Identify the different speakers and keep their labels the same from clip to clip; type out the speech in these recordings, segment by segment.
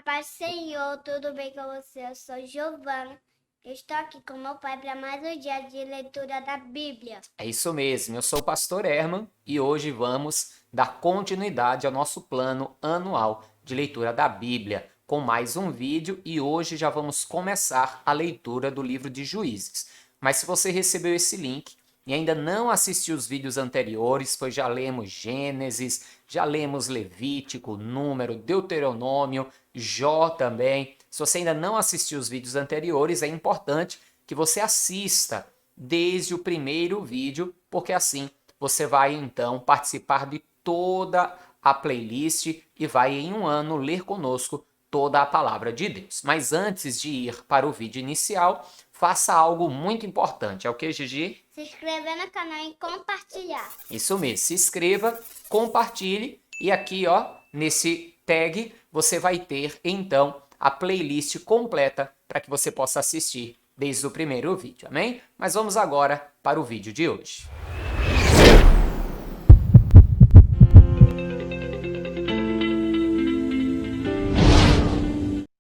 Speaker 1: A paz do Senhor, tudo bem com você? Eu sou Giovana. Eu estou aqui com meu pai para mais um dia de leitura da Bíblia.
Speaker 2: É isso mesmo, eu sou o pastor Herman e hoje vamos dar continuidade ao nosso plano anual de leitura da Bíblia, com mais um vídeo e hoje já vamos começar a leitura do livro de Juízes. Mas se você recebeu esse link e ainda não assistiu os vídeos anteriores, pois já lemos Gênesis, já lemos Levítico, Número, Deuteronômio, Jó também. Se você ainda não assistiu os vídeos anteriores, é importante que você assista desde o primeiro vídeo, porque assim você vai então participar de toda a playlist e vai em um ano ler conosco toda a palavra de Deus. Mas antes de ir para o vídeo inicial, faça algo muito importante. É o que, Gigi?
Speaker 1: Se inscrever no canal e compartilhar.
Speaker 2: Isso mesmo, se inscreva, compartilhe e aqui, ó, nesse tag você vai ter então a playlist completa para que você possa assistir desde o primeiro vídeo, amém? Mas vamos agora para o vídeo de hoje.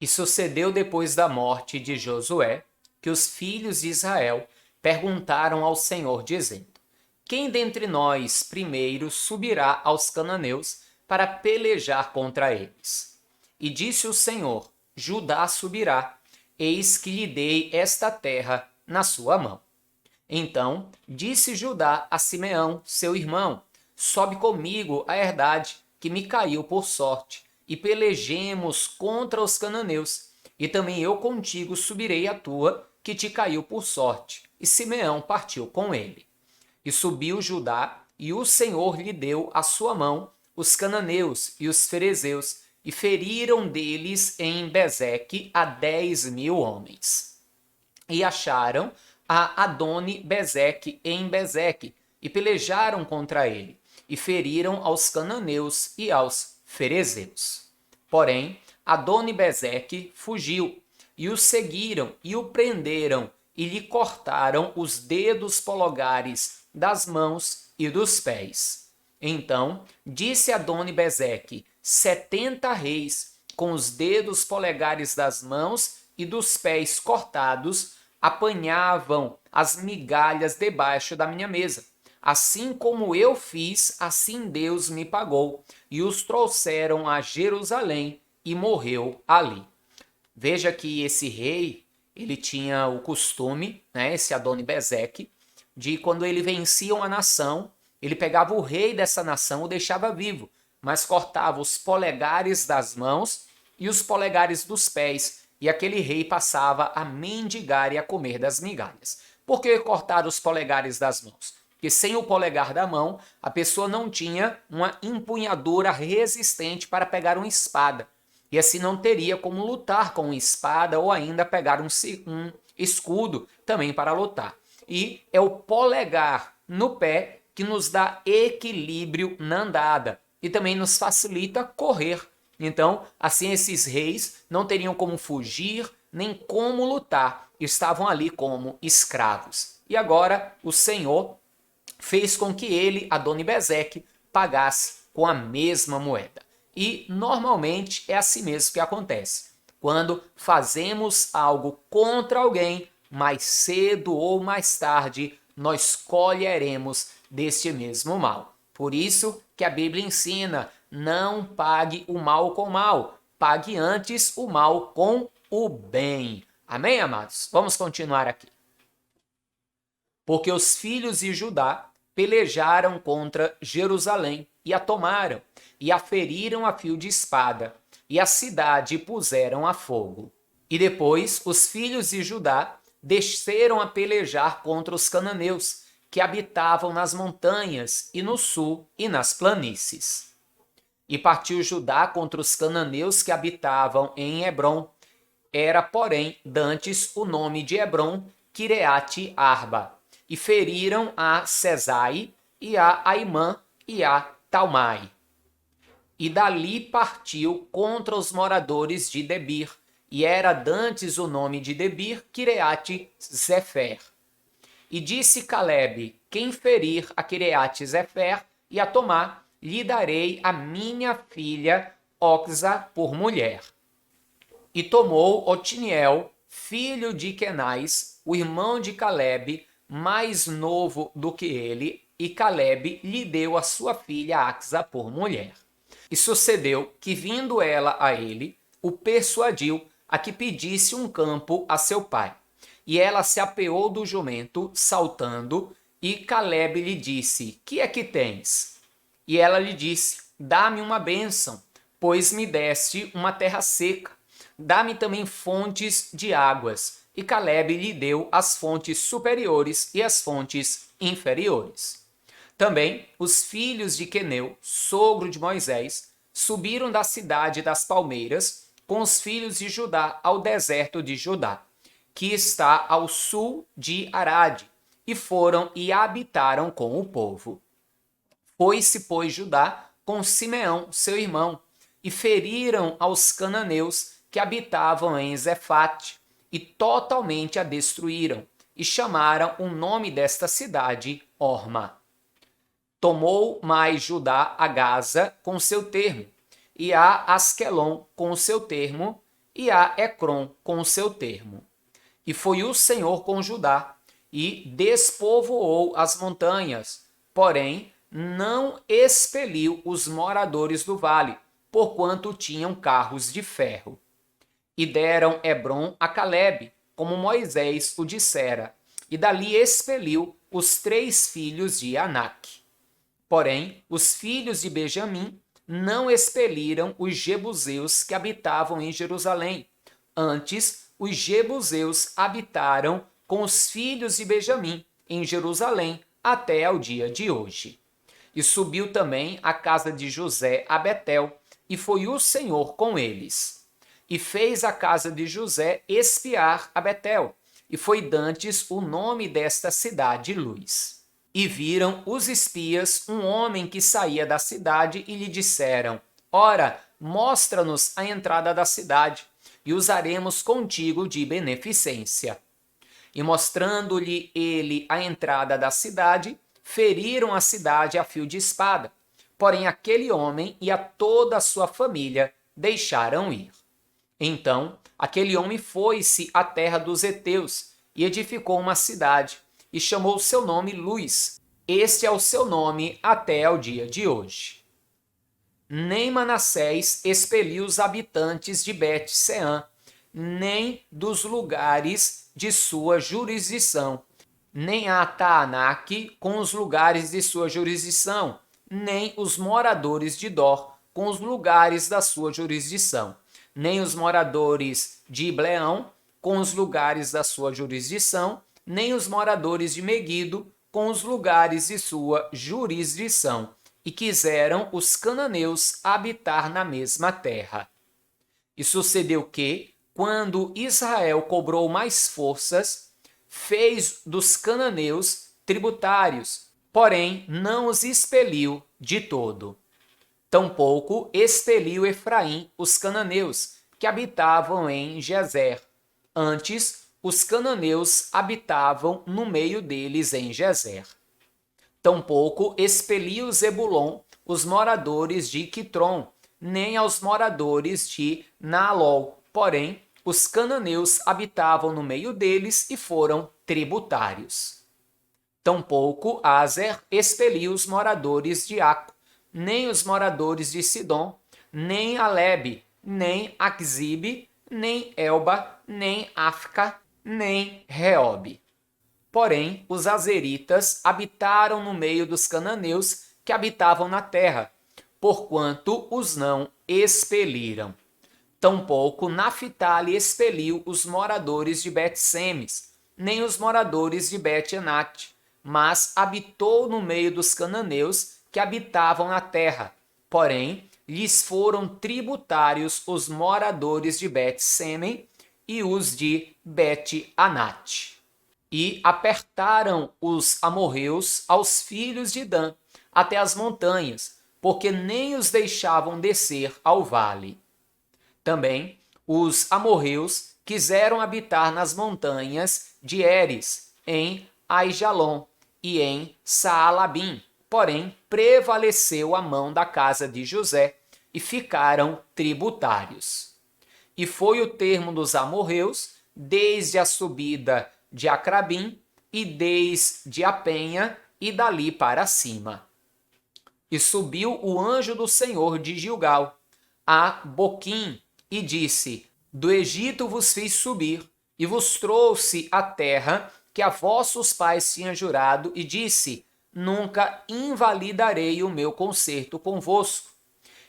Speaker 2: E sucedeu depois da morte de Josué, que os filhos de Israel perguntaram ao Senhor, dizendo: Quem dentre nós primeiro subirá aos cananeus para pelejar contra eles? E disse o Senhor: Judá subirá, eis que lhe dei esta terra na sua mão. Então disse Judá a Simeão, seu irmão: Sobe comigo a herdade que me caiu por sorte, e pelejemos contra os cananeus, e também eu contigo subirei a tua, que te caiu por sorte. E Simeão partiu com ele. E subiu Judá, e o Senhor lhe deu à sua mão os cananeus e os ferezeus, e feriram deles em Bezeque a 10.000 homens. E acharam a Adoni-Bezeque em Bezeque, e pelejaram contra ele, e feriram aos cananeus e aos ferezeus. Porém, Adoni-Bezeque fugiu, e o seguiram e o prenderam, e lhe cortaram os dedos polegares das mãos e dos pés. Então disse Adoni-Bezeque: 70 reis, com os dedos polegares das mãos e dos pés cortados, apanhavam as migalhas debaixo da minha mesa. Assim como eu fiz, assim Deus me pagou. E os trouxeram a Jerusalém e morreu ali. Veja que esse rei, ele tinha o costume, né, esse Adoni-Bezeque, de quando ele vencia uma nação, ele pegava o rei dessa nação, o deixava vivo, mas cortava os polegares das mãos e os polegares dos pés, e aquele rei passava a mendigar e a comer das migalhas. Por que cortar os polegares das mãos? Porque sem o polegar da mão, a pessoa não tinha uma empunhadura resistente para pegar uma espada. E assim não teria como lutar com uma espada ou ainda pegar um escudo também para lutar. E é o polegar no pé que nos dá equilíbrio na andada e também nos facilita correr. Então, assim esses reis não teriam como fugir nem como lutar, estavam ali como escravos. E agora o Senhor fez com que ele, Adoni-Bezeque, pagasse com a mesma moeda. E normalmente é assim mesmo que acontece. Quando fazemos algo contra alguém, mais cedo ou mais tarde, nós colheremos deste mesmo mal. Por isso que a Bíblia ensina: não pague o mal com o mal, pague antes o mal com o bem. Amém, amados? Vamos continuar aqui. Porque os filhos de Judá pelejaram contra Jerusalém e a tomaram, e a feriram a fio de espada, e a cidade puseram a fogo. E depois os filhos de Judá desceram a pelejar contra os cananeus, que habitavam nas montanhas e no sul e nas planícies. E partiu Judá contra os cananeus que habitavam em Hebrom. Era, porém, dantes o nome de Hebrom, Quireate Arba. E feriram a Sesai, e a Aimã, e a Talmai. E dali partiu contra os moradores de Debir, e era dantes o nome de Debir, Quireate Zefer. E disse Calebe: quem ferir a Quireate Zefer e a tomar, lhe darei a minha filha Oxa por mulher. E tomou Otiniel, filho de Quenais, o irmão de Calebe, mais novo do que ele, e Calebe lhe deu a sua filha Axa por mulher. E sucedeu que, vindo ela a ele, o persuadiu a que pedisse um campo a seu pai. E ela se apeou do jumento, saltando, e Calebe lhe disse: Que é que tens? E ela lhe disse: Dá-me uma bênção, pois me deste uma terra seca. Dá-me também fontes de águas. E Calebe lhe deu as fontes superiores e as fontes inferiores. Também os filhos de Queneu, sogro de Moisés, subiram da cidade das palmeiras com os filhos de Judá ao deserto de Judá, que está ao sul de Arade, e foram e habitaram com o povo. Foi-se, pois, Judá com Simeão, seu irmão, e feriram aos cananeus que habitavam em Zefate, e totalmente a destruíram, e chamaram o nome desta cidade Orma. Tomou mais Judá a Gaza com seu termo, e a Asquelon com seu termo, e a Ecrom com seu termo. E foi o Senhor com Judá, e despovoou as montanhas, porém não expeliu os moradores do vale, porquanto tinham carros de ferro. E deram Hebrom a Calebe, como Moisés o dissera, e dali expeliu os 3 filhos de Anak. Porém, os filhos de Benjamim não expeliram os jebuseus que habitavam em Jerusalém. Antes, os jebuseus habitaram com os filhos de Benjamim em Jerusalém até ao dia de hoje. E subiu também a casa de José a Betel, e foi o Senhor com eles. E fez a casa de José espiar a Betel, e foi dantes o nome desta cidade Luz. E viram os espias um homem que saía da cidade e lhe disseram: Ora, mostra-nos a entrada da cidade, e usaremos contigo de beneficência. E mostrando-lhe ele a entrada da cidade, feriram a cidade a fio de espada. Porém aquele homem e a toda a sua família deixaram ir. Então aquele homem foi-se à terra dos heteus e edificou uma cidade, e chamou seu nome Luz. Este é o seu nome até ao dia de hoje. Nem Manassés expeliu os habitantes de Bet-Seã, nem dos lugares de sua jurisdição, nem a Taanaque com os lugares de sua jurisdição, nem os moradores de Dor com os lugares da sua jurisdição, nem os moradores de Ibleão com os lugares da sua jurisdição, nem os moradores de Meguido com os lugares de sua jurisdição, e quiseram os cananeus habitar na mesma terra. E sucedeu que, quando Israel cobrou mais forças, fez dos cananeus tributários, porém não os expeliu de todo. Tampouco expeliu Efraim os cananeus, que habitavam em Gezer. Antes, os cananeus habitavam no meio deles em Gezer. Tampouco expeliu Zebulon os moradores de Quitrom, nem aos moradores de Naalol. Porém, os cananeus habitavam no meio deles e foram tributários. Tampouco Azer expeliu os moradores de Aco, nem os moradores de Sidom, nem Alebe, nem Axibe, nem Elba, nem Afca, nem Reobe. Porém, os azeritas habitaram no meio dos cananeus que habitavam na terra, porquanto os não expeliram. Tampouco Naphtali expeliu os moradores de Bet-Semes, nem os moradores de Bet-Enate, mas habitou no meio dos cananeus que habitavam na terra. Porém, lhes foram tributários os moradores de Bet-Semen e os de Bet-Anate. E apertaram os amorreus aos filhos de Dan até as montanhas, porque nem os deixavam descer ao vale. Também os amorreus quiseram habitar nas montanhas de Eres, em Aijalon e em Saalabim, porém prevaleceu a mão da casa de José e ficaram tributários. e foi o termo dos amorreus, desde a subida de Acrabim e desde a penha e dali para cima. E subiu o anjo do Senhor de Gilgal a Boquim e disse: Do Egito vos fiz subir e vos trouxe a terra que a vossos pais tinha jurado, e disse: Nunca invalidarei o meu concerto convosco.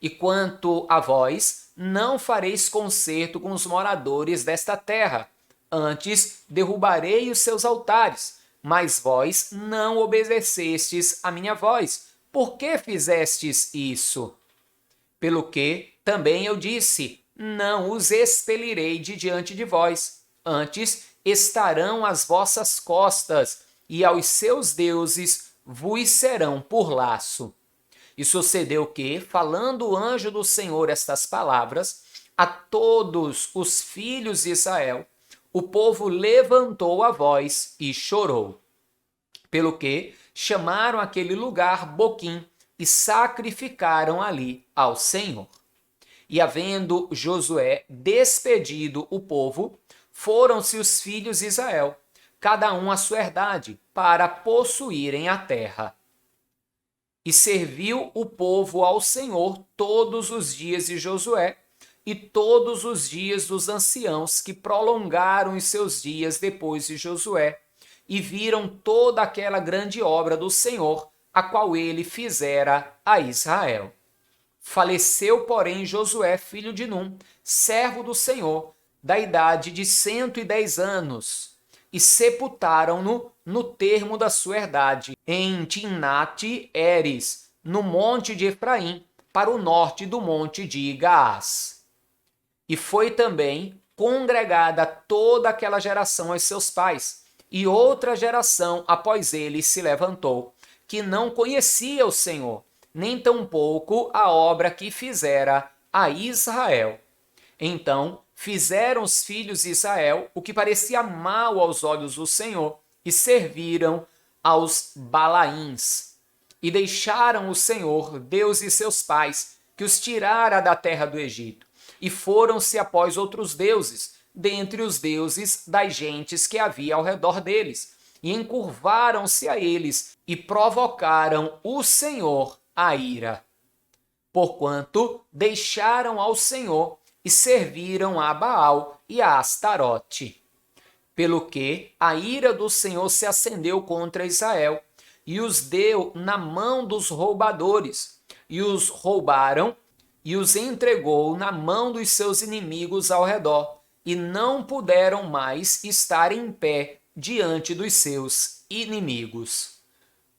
Speaker 2: E quanto a vós, não fareis concerto com os moradores desta terra, antes derrubarei os seus altares. Mas vós não obedecestes a minha voz. Por que fizestes isso? Pelo que também eu disse: Não os expelirei de diante de vós, antes estarão às vossas costas, e aos seus deuses vos serão por laço. E sucedeu que, falando o anjo do Senhor estas palavras a todos os filhos de Israel, o povo levantou a voz e chorou. Pelo que chamaram aquele lugar Boquim e sacrificaram ali ao Senhor. E havendo Josué despedido o povo, foram-se os filhos de Israel, cada um à sua herdade, para possuírem a terra. E serviu o povo ao Senhor todos os dias de Josué e todos os dias dos anciãos que prolongaram os seus dias depois de Josué, e viram toda aquela grande obra do Senhor, a qual ele fizera a Israel. Faleceu, porém, Josué, filho de Num, servo do Senhor, da idade de 110 anos, e sepultaram-no no termo da sua herdade, em Timnate-Heres, no monte de Efraim, para o norte do monte de Gaás. E foi também congregada toda aquela geração aos seus pais, e outra geração após ele se levantou, que não conhecia o Senhor, nem tampouco a obra que fizera a Israel. Então fizeram os filhos de Israel o que parecia mal aos olhos do Senhor, e serviram aos Balaíns, e deixaram o Senhor, Deus de seus pais, que os tirara da terra do Egito, e foram-se após outros deuses, dentre os deuses das gentes que havia ao redor deles, e encurvaram-se a eles, e provocaram o Senhor a ira. Porquanto deixaram ao Senhor e serviram a Baal e a Astarote. Pelo que a ira do Senhor se acendeu contra Israel, e os deu na mão dos roubadores, e os roubaram, e os entregou na mão dos seus inimigos ao redor, e não puderam mais estar em pé diante dos seus inimigos.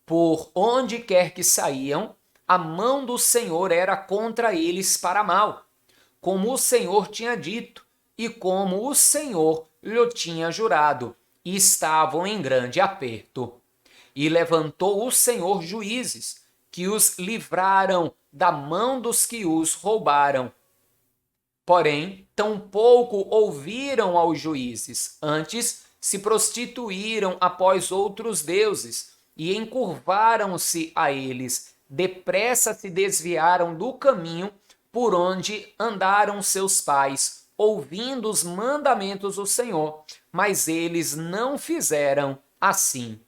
Speaker 2: Por onde quer que saíam, a mão do Senhor era contra eles para mal, como o Senhor tinha dito, e como o Senhor lhe tinha jurado, e estavam em grande aperto. E levantou o Senhor juízes, que os livraram da mão dos que os roubaram. Porém, tampouco ouviram aos juízes, antes se prostituíram após outros deuses, e encurvaram-se a eles, depressa se desviaram do caminho por onde andaram seus pais, ouvindo os mandamentos do Senhor, mas eles não fizeram assim.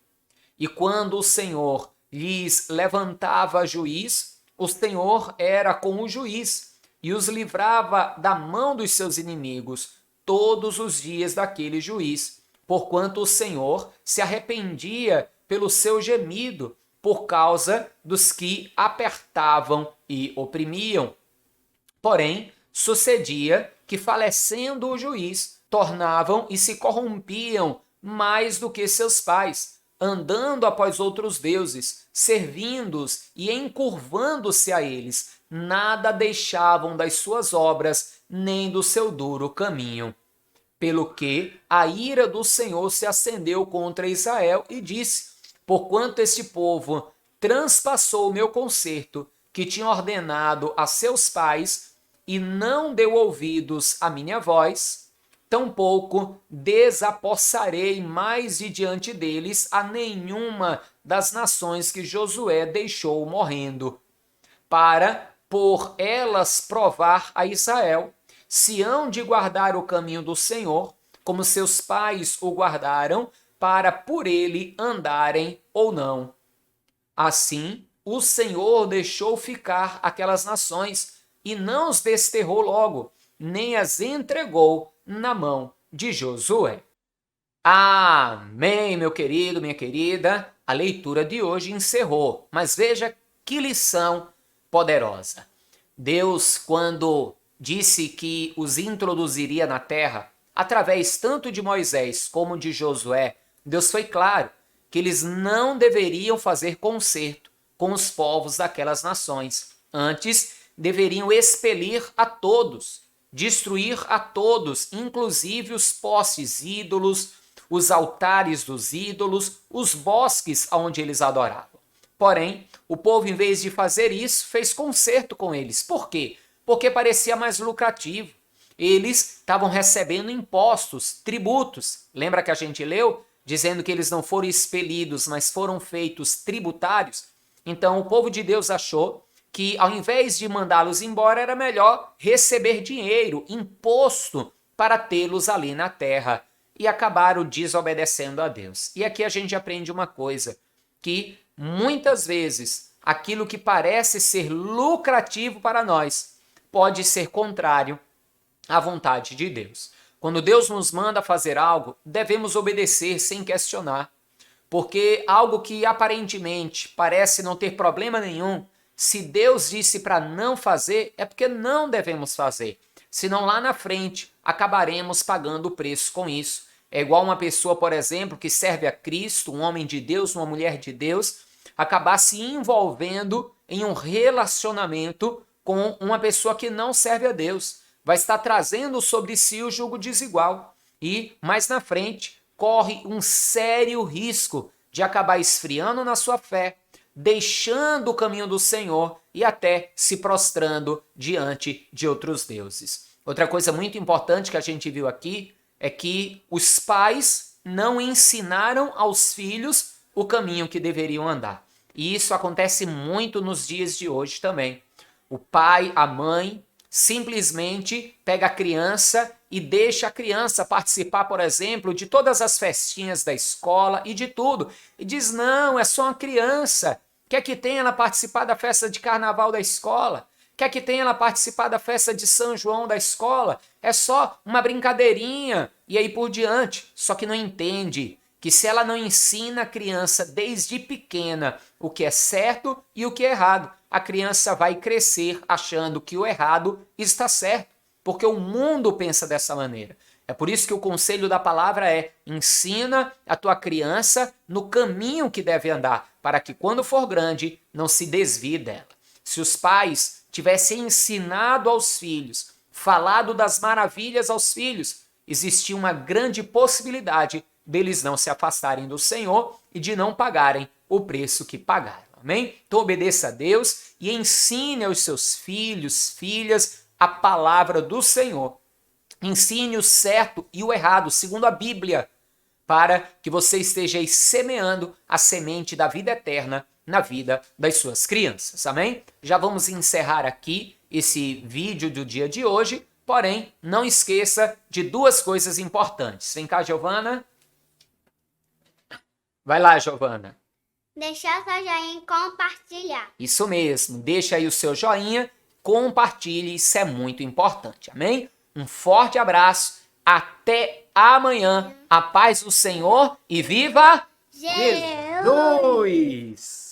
Speaker 2: E quando o Senhor lhes levantava juiz, o Senhor era com o juiz, e os livrava da mão dos seus inimigos todos os dias daquele juiz, porquanto o Senhor se arrependia pelo seu gemido, por causa dos que apertavam e oprimiam. Porém, sucedia que, falecendo o juiz, tornavam e se corrompiam mais do que seus pais, andando após outros deuses, servindo-os e encurvando-se a eles, nada deixavam das suas obras, nem do seu duro caminho. Pelo que a ira do Senhor se acendeu contra Israel e disse: Porquanto este povo transpassou o meu concerto, que tinha ordenado a seus pais, e não deu ouvidos à minha voz, tampouco desapossarei mais de diante deles a nenhuma das nações que Josué deixou morrendo, para por elas provar a Israel se hão de guardar o caminho do Senhor, como seus pais o guardaram, para por ele andarem ou não. Assim, o Senhor deixou ficar aquelas nações e não os desterrou logo, nem as entregou na mão de Josué. Amém, meu querido, minha querida. A leitura de hoje encerrou, mas veja que lição poderosa. Deus, quando disse que os introduziria na terra, através tanto de Moisés como de Josué, Deus foi claro que eles não deveriam fazer concerto com os povos daquelas nações. Antes, deveriam expelir a todos, destruir a todos, inclusive os postes ídolos, os altares dos ídolos, os bosques onde eles adoravam. Porém, o povo, em vez de fazer isso, fez concerto com eles. Por quê? Porque parecia mais lucrativo. Eles estavam recebendo impostos, tributos. Lembra que a gente leu? Dizendo que eles não foram expelidos, mas foram feitos tributários. Então, o povo de Deus achou que, ao invés de mandá-los embora, era melhor receber dinheiro, imposto, para tê-los ali na terra. E acabaram desobedecendo a Deus. E aqui a gente aprende uma coisa, que muitas vezes aquilo que parece ser lucrativo para nós pode ser contrário à vontade de Deus. Quando Deus nos manda fazer algo, devemos obedecer sem questionar. Porque algo que aparentemente parece não ter problema nenhum, se Deus disse para não fazer, é porque não devemos fazer. Senão lá na frente acabaremos pagando o preço com isso. É igual uma pessoa, por exemplo, que serve a Cristo, um homem de Deus, uma mulher de Deus, acabar se envolvendo em um relacionamento com uma pessoa que não serve a Deus. Vai estar trazendo sobre si o jugo desigual e, mais na frente, corre um sério risco de acabar esfriando na sua fé, deixando o caminho do Senhor e até se prostrando diante de outros deuses. Outra coisa muito importante que a gente viu aqui é que os pais não ensinaram aos filhos o caminho que deveriam andar. E isso acontece muito nos dias de hoje também. O pai, a mãe, simplesmente pega a criança e deixa a criança participar, por exemplo, de todas as festinhas da escola e de tudo. E diz, não, é só uma criança. Quer que tenha ela participar da festa de carnaval da escola? Quer que tenha ela participar da festa de São João da escola? É só uma brincadeirinha e aí por diante. Só que não entende que se ela não ensina a criança desde pequena o que é certo e o que é errado, a criança vai crescer achando que o errado está certo, porque o mundo pensa dessa maneira. É por isso que o conselho da palavra é: ensina a tua criança no caminho que deve andar, para que quando for grande não se desvie dela. Se os pais tivessem ensinado aos filhos, falado das maravilhas aos filhos, existia uma grande possibilidade deles não se afastarem do Senhor e de não pagarem o preço que pagaram. Amém? Então obedeça a Deus e ensine aos seus filhos, filhas, a palavra do Senhor. Ensine o certo e o errado, segundo a Bíblia, para que você esteja aí semeando a semente da vida eterna na vida das suas crianças. Amém? Já vamos encerrar aqui esse vídeo do dia de hoje, porém, não esqueça de duas coisas importantes. Vem cá, Giovana. Vai lá, Giovana.
Speaker 1: Deixar seu joinha e compartilhar.
Speaker 2: Isso mesmo, deixa aí o seu joinha, compartilhe, isso é muito importante, amém? Um forte abraço, até amanhã, a paz do Senhor e viva
Speaker 1: Jesus!
Speaker 2: Jesus!